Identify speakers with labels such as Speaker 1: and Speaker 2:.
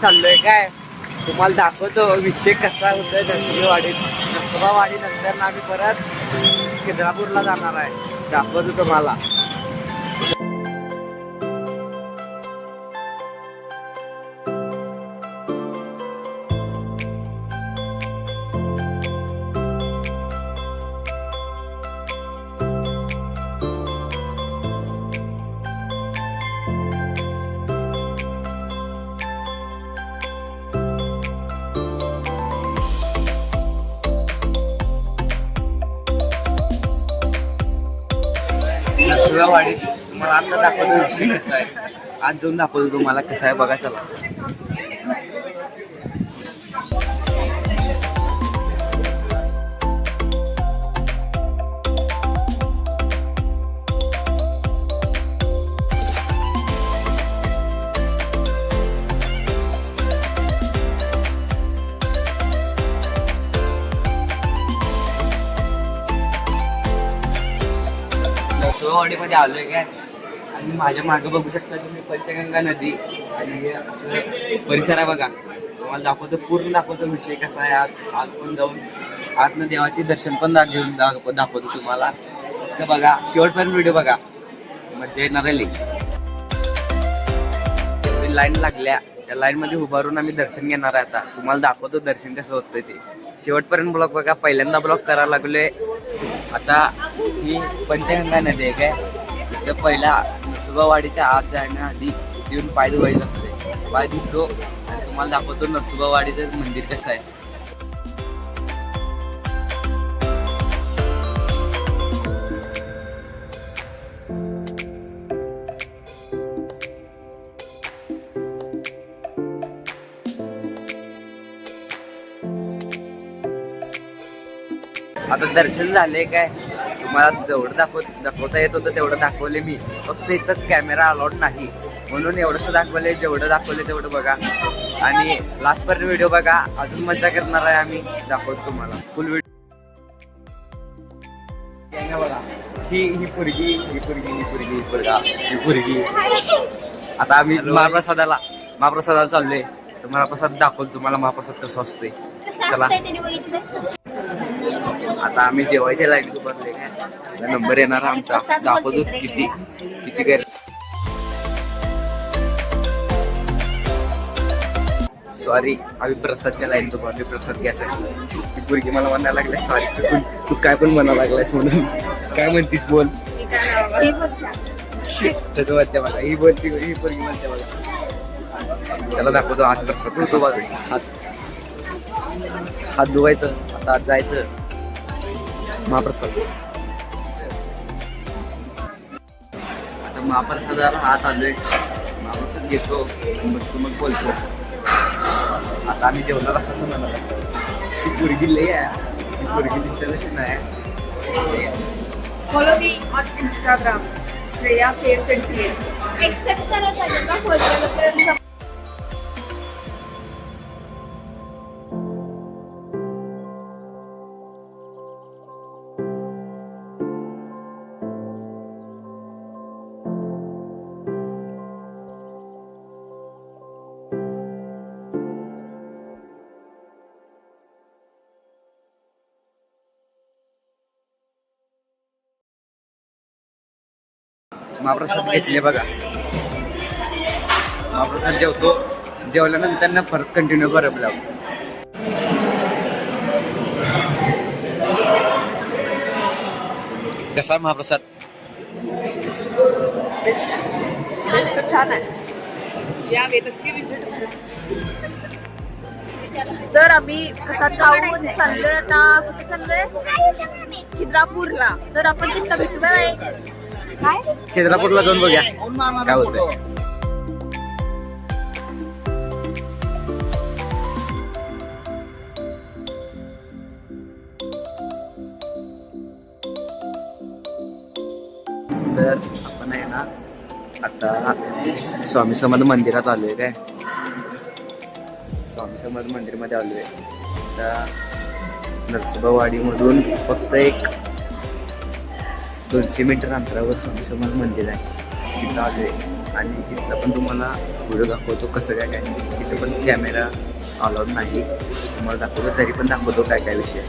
Speaker 1: चाललोय काय तुम्हाला दाखवतो विषय कसा होतोय नरसोबावाडीत. नरसोबावाडी नंतर आम्ही परत खिद्रापूरला जाणार आहे. दाखवतो तुम्हाला. नरसोबावाडीत तुम्हाला आता दाखवतो विषय कसा आहे. आज जाऊन दाखवतो तुम्हाला कसं आहे बघा. चला नरसोबावाडीमध्ये आलोय काय आणि माझ्या मागे बघू शकता तुम्ही पंचगंगा नदी आणि परिसर आहे बघा. तुम्हाला दाखवतो पूर्ण दाखवतो विषय कसा आहे. आज पण जाऊन आतनं देवाचे दर्शन पण घेऊन दाखवतो तुम्हाला. तर बघा शेवटपर्यंत व्हिडिओ बघा, मजा येणार आहे. लाईन लागल्या त्या लाईन मध्ये उभारून आम्ही दर्शन घेणार आहे. आता तुम्हाला दाखवतो दर्शन कसं होतंय ते. शेवटपर्यंत ब्लॉग बघा. पहिल्यांदा ब्लॉग करायला लागलोय. आता ही पंचगंगा नदी आहे काय. तर पहिला नरसोबावाडीच्या आत जाण्याआधी येऊन पाय धुवायचं असते. पाय धुतो आणि तुम्हाला दाखवतो नरसोबावाडीचं मंदिर कसं आहे. आता दर्शन झाले काय. तुम्हाला जेवढं दाखवता येत होतं तेवढं दाखवले मी. फक्त इथं कॅमेरा अलाउड नाही म्हणून एवढंसं दाखवले. जेवढं दाखवले तेवढं बघा आणि लास्टपर्यंत व्हिडिओ बघा. अजून मजा करणार आहे आम्ही. दाखवतो तुम्हाला फुल व्हिडिओ बघा. ही पुरगी. आता आम्ही महाप्रसादाला चाललोय. तर महाप्रसाद दाखवतो तुम्हाला महाप्रसाद कसं असतंय. चला आता आम्ही जेवायच्या लाईनीत उभारले काय. नंबर येणार आमचा. दाखवतो किती गर्दी. सॉरी आम्ही प्रसादच्या लाईनीत उभारले प्रसाद घ्यायसाठी. ती पोरगी मला म्हणायला लागल्या सॉरी चुकून तू काय पण म्हणायला लागलास म्हणून. काय म्हणतीस बोल. तसं म्हणते मला. ही बोलती ही पोरगी म्हणते मला. चला दाखवतो हात प्रसाद होतो बाजू. हात धुवायचं. आता आत जायचं. महाप्रसाद. आता महाप्रसादाला हात आलोय. महाप्रसाद घेतो मग बोलतो. आता आम्ही जेवणार असं म्हणाला. ती पोरगी लय आहे. ती पोरगी दिसते तशी नाही.
Speaker 2: Follow me on Instagram Shreya फेर 28.
Speaker 3: एक्सेप्ट करत आहे का फॉलो.
Speaker 1: महाप्रसाद घेतले बघा. महाप्रसाद जेवतो. जेवल्यानंतर ना परत कंटिन्यू करत लाव. कसा महाप्रसाद.
Speaker 2: छान आहे. यावे नक्की विजिट तर आम्ही प्रसाद खाऊन चाललोय. आता कुठे चाललोय. खिद्रापूरला. तर आपण तिथं भेटू. बाय.
Speaker 1: खिद्रापूरला जाऊन बघूया काय होतंय. तर आपण आहे ना आता स्वामी समर्थ मंदिरात आलोय काय. स्वामी समर्थ मंदिरमध्ये आलोय. आता नरसोबावाडीमधून फक्त एक 200 मीटर अंतरावर स्वामी समर्थ मंदिर आहे. तिथं आलोय. आणि तिथलं पण तुम्हाला व्हिडिओ दाखवतो कसं काय काय. तिथं पण कॅमेरा अलाउड नाही, तुम्हाला दाखवतो तरी पण दाखवतो काय काय विषय.